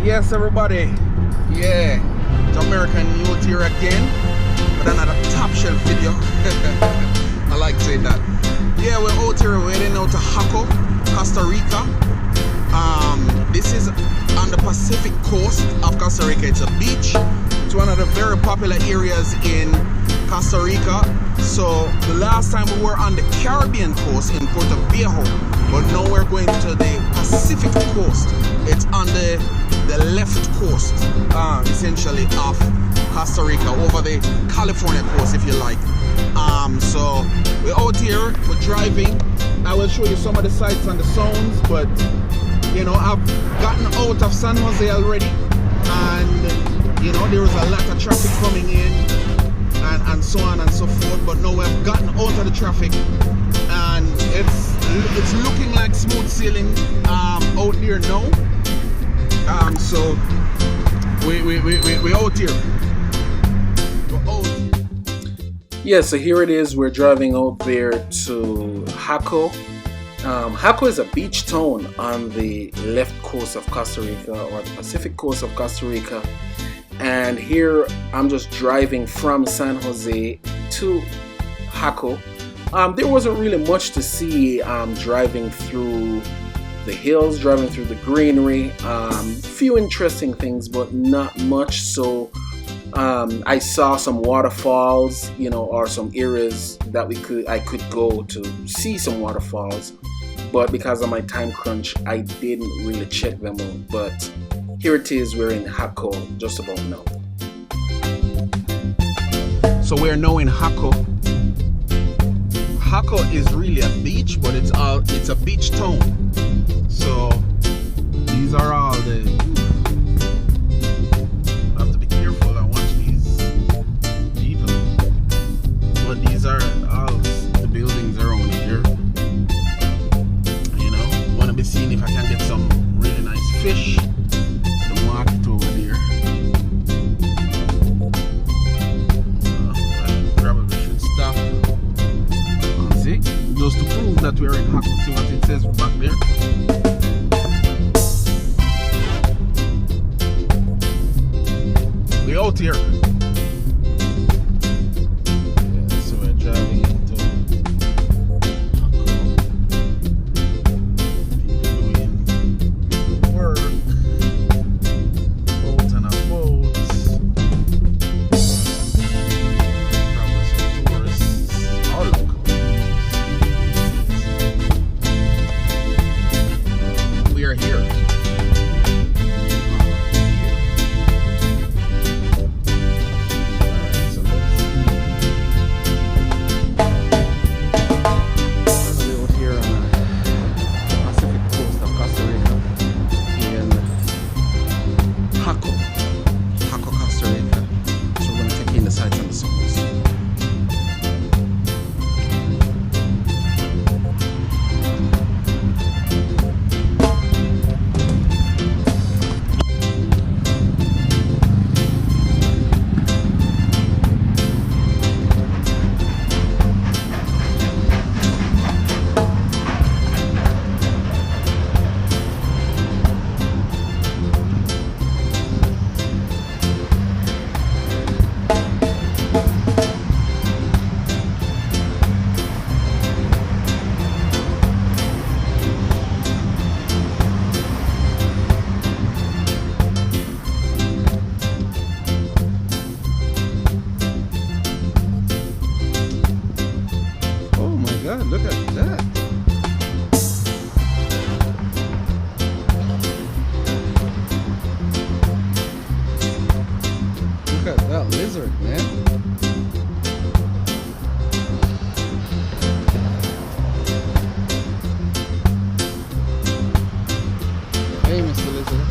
Yes, everybody. Yeah, Jamerican youth here again with another top shelf video. I like saying that. Yeah, we're out here. We're heading out to Jaco, Costa Rica. This is on the Pacific coast of Costa Rica. It's a beach. It's one of the very popular areas in Costa Rica. So the last time we were on the Caribbean coast in Puerto Viejo, but now we're going to the Pacific coast. It's on the left coast, essentially, of Costa Rica, over the California coast, if you like. So we're out here, we're driving. I will show you some of the sights and the sounds, but you know, I've gotten out of San Jose already, and you know, there was a lot of traffic coming in, and so on and so forth. But now we've gotten out of the traffic, and it's looking like smooth sailing out there now. So we're out here. Yeah, so here it is. We're driving out there to Jaco. Jaco is a beach town on the left coast of Costa Rica, or the Pacific coast of Costa Rica. And here I'm just driving from San Jose to Jaco. There wasn't really much to see driving through the hills, driving through the greenery. Few interesting things, but not much. So I saw some waterfalls, you know, or some areas that I could go to see some waterfalls. But because of my time crunch, I didn't really check them out. But here it is, we're in Jaco just about now. So we're now in Jaco. Jaco is really a beach, but it's a beach town. So these are all the. I have to be careful and watch these people. But these are all the buildings around here. You know, want to be seeing if I can get some really nice fish. The market over there. I probably should stop. See, just to prove that we're in Jaco. See what it says back there. We're out here. Yeah, so we're driving into Jaco. People doing work. Boats and a boat. Probably some tourists or local. We are here. God, look at that. Look at that lizard, man. Hey, Mr. Lizard.